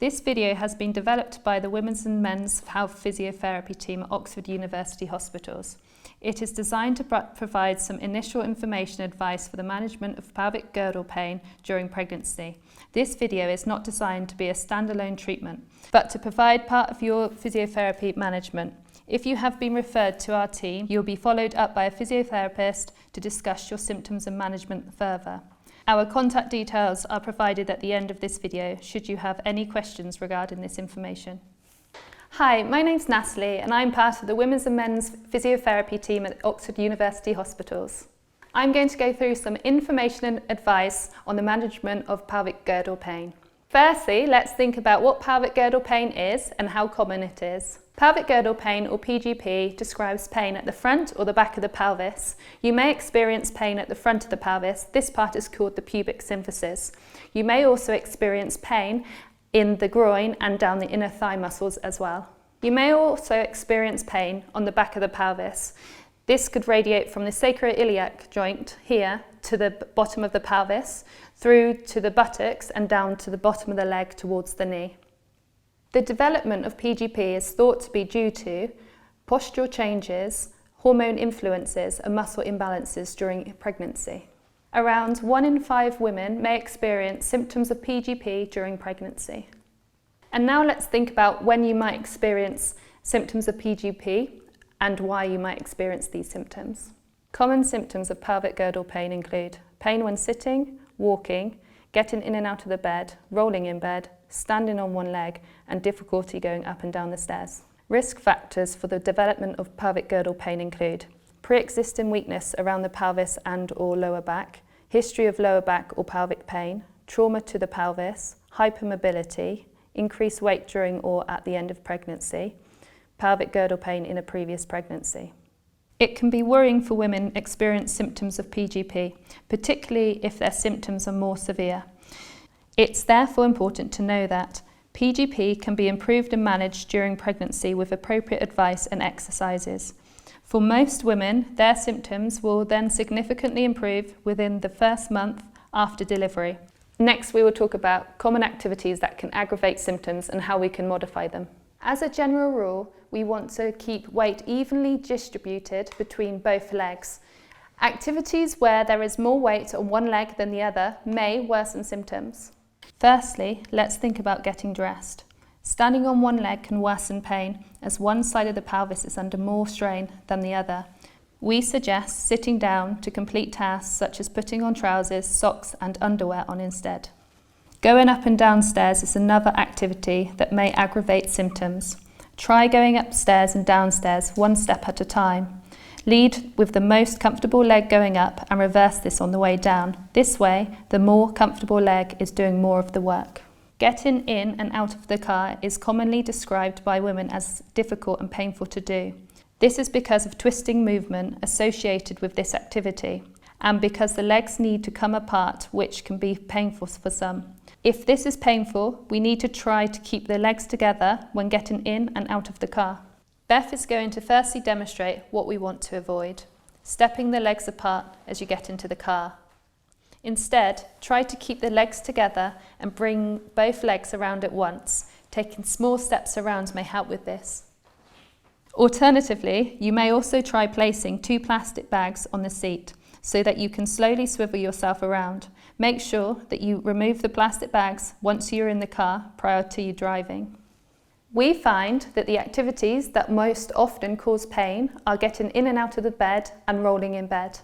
This video has been developed by the Women's and Men's Health Physiotherapy team at Oxford University Hospitals. It is designed to provide some initial information and advice for the management of pelvic girdle pain during pregnancy. This video is not designed to be a standalone treatment, but to provide part of your physiotherapy management. If you have been referred to our team, you'll be followed up by a physiotherapist to discuss your symptoms and management further. Our contact details are provided at the end of this video should you have any questions regarding this information. Hi, my name's Natalie and I'm part of the Women's and Men's Physiotherapy team at Oxford University Hospitals. I'm going to go through some information and advice on the management of pelvic girdle pain. Firstly, let's think about what pelvic girdle pain is and how common it is. Pelvic girdle pain, or PGP, describes pain at the front or the back of the pelvis. You may experience pain at the front of the pelvis. This part is called the pubic symphysis. You may also experience pain in the groin and down the inner thigh muscles as well. You may also experience pain on the back of the pelvis. This could radiate from the sacroiliac joint here to the bottom of the pelvis, through to the buttocks and down to the bottom of the leg towards the knee. The development of PGP is thought to be due to postural changes, hormone influences and muscle imbalances during pregnancy. Around 1 in 5 women may experience symptoms of PGP during pregnancy. And now let's think about when you might experience symptoms of PGP and why you might experience these symptoms. Common symptoms of pelvic girdle pain include pain when sitting, walking, getting in and out of the bed, rolling in bed, standing on one leg, and difficulty going up and down the stairs. Risk factors for the development of pelvic girdle pain include pre-existing weakness around the pelvis and/or lower back, history of lower back or pelvic pain, trauma to the pelvis, hypermobility, increased weight during or at the end of pregnancy, pelvic girdle pain in a previous pregnancy. It can be worrying for women experience symptoms of PGP, particularly if their symptoms are more severe. It's therefore important to know that PGP can be improved and managed during pregnancy with appropriate advice and exercises. For most women, their symptoms will then significantly improve within the first month after delivery. Next, we will talk about common activities that can aggravate symptoms and how we can modify them. As a general rule, we want to keep weight evenly distributed between both legs. Activities where there is more weight on one leg than the other may worsen symptoms. Firstly, let's think about getting dressed. Standing on one leg can worsen pain as one side of the pelvis is under more strain than the other. We suggest sitting down to complete tasks such as putting on trousers, socks and underwear on instead. Going up and down stairs is another activity that may aggravate symptoms. Try going upstairs and downstairs one step at a time. Lead with the most comfortable leg going up and reverse this on the way down. This way, the more comfortable leg is doing more of the work. Getting in and out of the car is commonly described by women as difficult and painful to do. This is because of twisting movement associated with this activity and because the legs need to come apart, which can be painful for some. If this is painful, we need to try to keep the legs together when getting in and out of the car. Beth is going to firstly demonstrate what we want to avoid, stepping the legs apart as you get into the car. Instead, try to keep the legs together and bring both legs around at once. Taking small steps around may help with this. Alternatively, you may also try placing 2 plastic bags on the seat so that you can slowly swivel yourself around. Make sure that you remove the plastic bags once you're in the car prior to you driving. We find that the activities that most often cause pain are getting in and out of the bed and rolling in bed.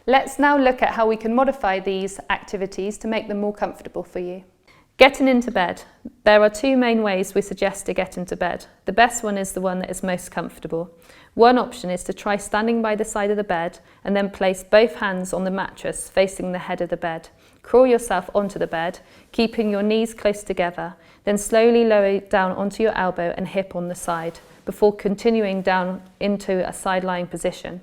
Let's now look at how we can modify these activities to make them more comfortable for you. Getting into bed. There are 2 main ways we suggest to get into bed. The best one is the one that is most comfortable. One option is to try standing by the side of the bed and then place both hands on the mattress facing the head of the bed. Crawl yourself onto the bed, keeping your knees close together, then slowly lower down onto your elbow and hip on the side, before continuing down into a side-lying position.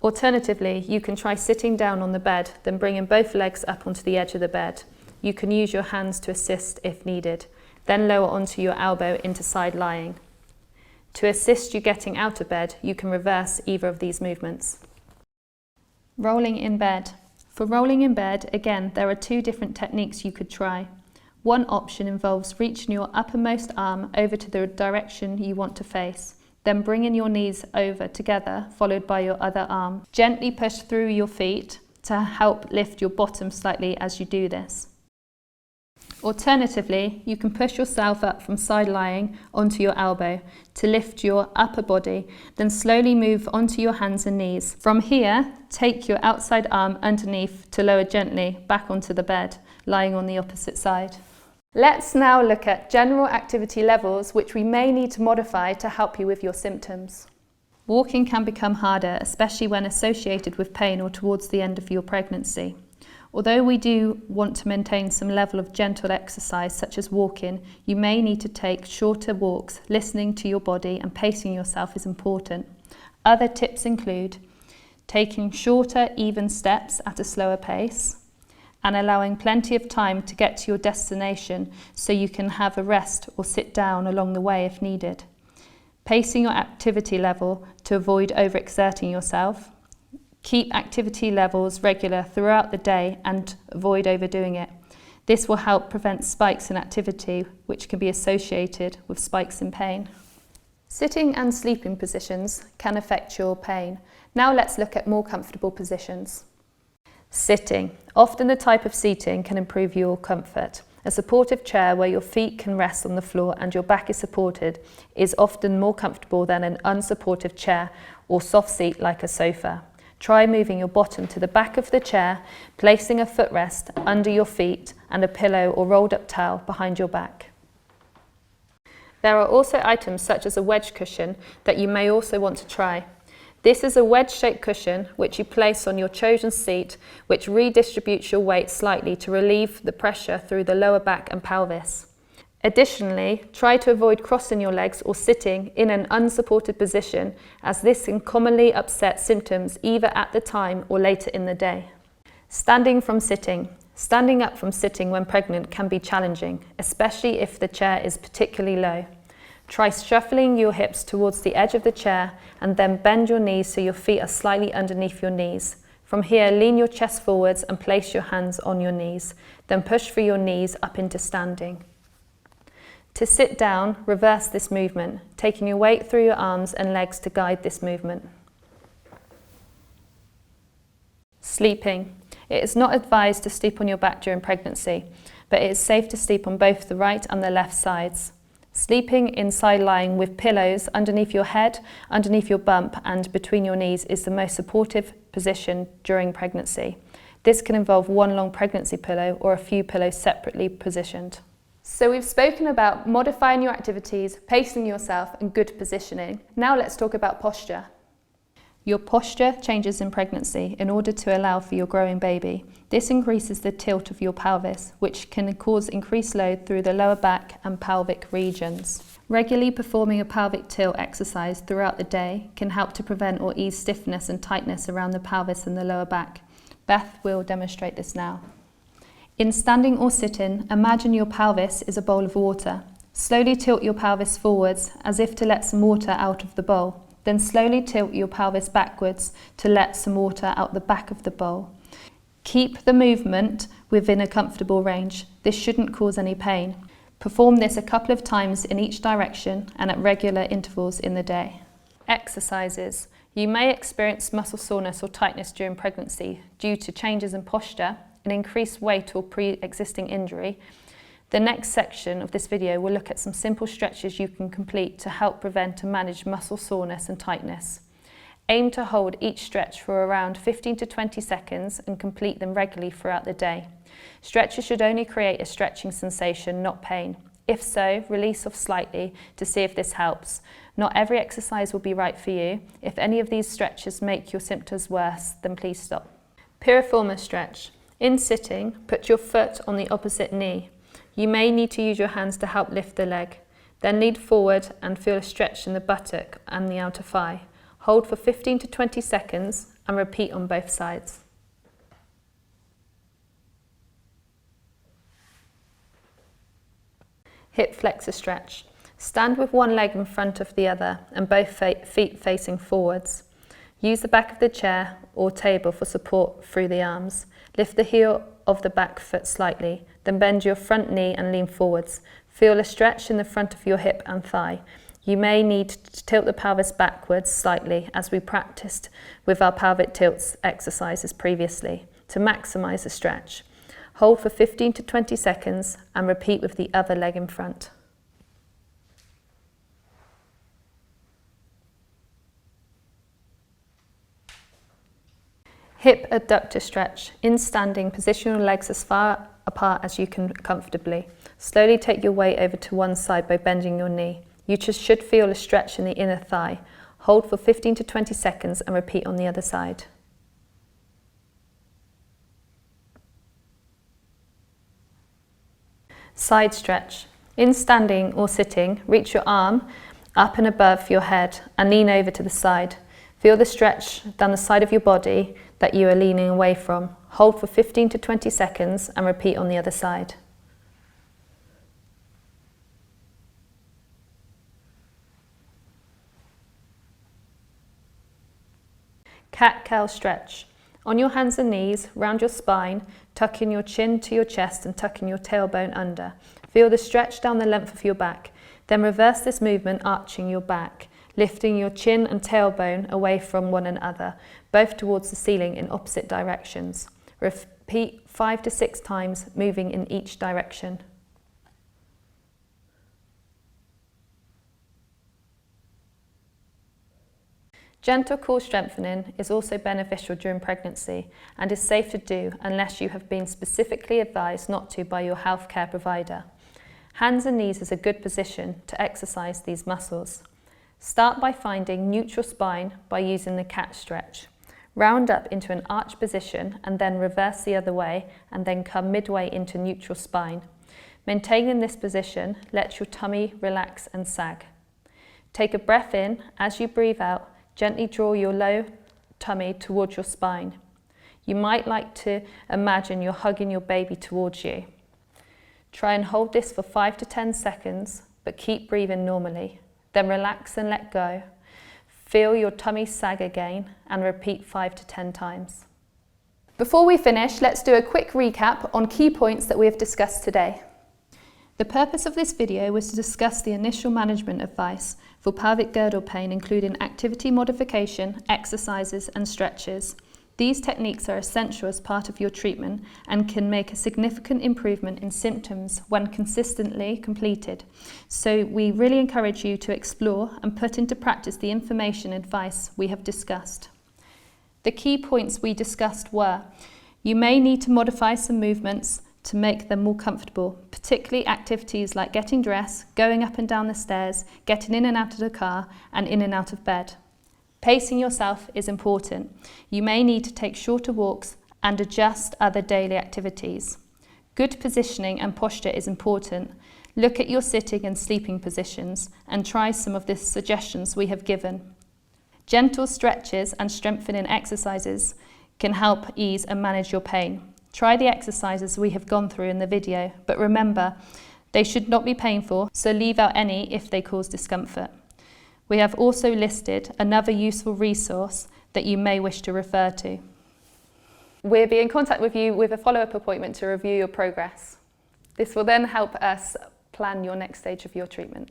Alternatively, you can try sitting down on the bed, then bringing both legs up onto the edge of the bed. You can use your hands to assist if needed, then lower onto your elbow into side lying. To assist you getting out of bed, you can reverse either of these movements. Rolling in bed. For rolling in bed, again, there are 2 different techniques you could try. One option involves reaching your uppermost arm over to the direction you want to face, then bringing your knees over together, followed by your other arm. Gently push through your feet to help lift your bottom slightly as you do this. Alternatively, you can push yourself up from side lying onto your elbow to lift your upper body, then slowly move onto your hands and knees. From here, take your outside arm underneath to lower gently back onto the bed, lying on the opposite side. Let's now look at general activity levels which we may need to modify to help you with your symptoms. Walking can become harder, especially when associated with pain or towards the end of your pregnancy. Although we do want to maintain some level of gentle exercise such as walking, you may need to take shorter walks. Listening to your body and pacing yourself is important. Other tips include taking shorter, even steps at a slower pace, and allowing plenty of time to get to your destination so you can have a rest or sit down along the way if needed. Pacing your activity level to avoid overexerting yourself. Keep activity levels regular throughout the day and avoid overdoing it. This will help prevent spikes in activity, which can be associated with spikes in pain. Sitting and sleeping positions can affect your pain. Now let's look at more comfortable positions. Sitting. Often the type of seating can improve your comfort. A supportive chair where your feet can rest on the floor and your back is supported is often more comfortable than an unsupportive chair or soft seat like a sofa. Try moving your bottom to the back of the chair, placing a footrest under your feet and a pillow or rolled up towel behind your back. There are also items such as a wedge cushion that you may also want to try. This is a wedge-shaped cushion which you place on your chosen seat, which redistributes your weight slightly to relieve the pressure through the lower back and pelvis. Additionally, try to avoid crossing your legs or sitting in an unsupported position, as this can commonly upset symptoms either at the time or later in the day. Standing from sitting. Standing up from sitting when pregnant can be challenging, especially if the chair is particularly low. Try shuffling your hips towards the edge of the chair and then bend your knees so your feet are slightly underneath your knees. From here, lean your chest forwards and place your hands on your knees. Then push through your knees up into standing. To sit down, reverse this movement, taking your weight through your arms and legs to guide this movement. Sleeping. It is not advised to sleep on your back during pregnancy, but it is safe to sleep on both the right and the left sides. Sleeping in side lying with pillows underneath your head, underneath your bump and between your knees is the most supportive position during pregnancy. This can involve one long pregnancy pillow or a few pillows separately positioned. So we've spoken about modifying your activities, pacing yourself and good positioning. Now let's talk about posture. Your posture changes in pregnancy in order to allow for your growing baby. This increases the tilt of your pelvis, which can cause increased load through the lower back and pelvic regions. Regularly performing a pelvic tilt exercise throughout the day can help to prevent or ease stiffness and tightness around the pelvis and the lower back. Beth will demonstrate this now. In standing or sitting, imagine your pelvis is a bowl of water. Slowly tilt your pelvis forwards as if to let some water out of the bowl. Then slowly tilt your pelvis backwards to let some water out the back of the bowl. Keep the movement within a comfortable range. This shouldn't cause any pain. Perform this a couple of times in each direction and at regular intervals in the day. Exercises. You may experience muscle soreness or tightness during pregnancy due to changes in posture, an increased weight or pre-existing injury. The next section of this video will look at some simple stretches you can complete to help prevent and manage muscle soreness and tightness. Aim to hold each stretch for around 15 to 20 seconds and complete them regularly throughout the day. Stretches should only create a stretching sensation, not pain. If so, release off slightly to see if this helps. Not every exercise will be right for you. If any of these stretches make your symptoms worse, then please stop. Piriformis stretch. In sitting, put your foot on the opposite knee. You may need to use your hands to help lift the leg. Then lean forward and feel a stretch in the buttock and the outer thigh. Hold for 15 to 20 seconds and repeat on both sides. Hip flexor stretch. Stand with one leg in front of the other and both feet facing forwards. Use the back of the chair or table for support through the arms. Lift the heel of the back foot slightly, Then bend your front knee and lean forwards. Feel a stretch in the front of your hip and thigh. You may need to tilt the pelvis backwards slightly, as we practiced with our pelvic tilts exercises previously, to maximise the stretch. Hold for 15 to 20 seconds and repeat with the other leg in front. Hip adductor stretch. In standing, position your legs as far apart as you can comfortably. Slowly take your weight over to one side by bending your knee. You just should feel a stretch in the inner thigh. Hold for 15 to 20 seconds and repeat on the other side. Side stretch. In standing or sitting, reach your arm up and above your head and lean over to the side. Feel the stretch down the side of your body that you are leaning away from. Hold for 15 to 20 seconds and repeat on the other side. Cat-cow stretch. On your hands and knees, round your spine, tuck in your chin to your chest and tuck in your tailbone under. Feel the stretch down the length of your back. Then reverse this movement, arching your back, lifting your chin and tailbone away from one another, both towards the ceiling in opposite directions. Repeat 5 to 6 times, moving in each direction. Gentle core strengthening is also beneficial during pregnancy and is safe to do unless you have been specifically advised not to by your healthcare provider. Hands and knees is a good position to exercise these muscles. Start by finding neutral spine by using the cat stretch. Round up into an arch position and then reverse the other way and then come midway into neutral spine. Maintaining this position, let your tummy relax and sag. Take a breath in. As you breathe out, gently draw your low tummy towards your spine. You might like to imagine you're hugging your baby towards you. Try and hold this for 5 to 10 seconds, but keep breathing normally. Then relax and let go. Feel your tummy sag again and repeat 5 to 10 times. Before we finish, let's do a quick recap on key points that we have discussed today. The purpose of this video was to discuss the initial management advice for pelvic girdle pain, including activity modification, exercises and stretches. These techniques are essential as part of your treatment and can make a significant improvement in symptoms when consistently completed. So we really encourage you to explore and put into practice the information and advice we have discussed. The key points we discussed were: you may need to modify some movements to make them more comfortable, particularly activities like getting dressed, going up and down the stairs, getting in and out of the car, and in and out of bed. Pacing yourself is important. You may need to take shorter walks and adjust other daily activities. Good positioning and posture is important. Look at your sitting and sleeping positions and try some of the suggestions we have given. Gentle stretches and strengthening exercises can help ease and manage your pain. Try the exercises we have gone through in the video, but remember, they should not be painful, so leave out any if they cause discomfort. We have also listed another useful resource that you may wish to refer to. We'll be in contact with you with a follow-up appointment to review your progress. This will then help us plan your next stage of your treatment.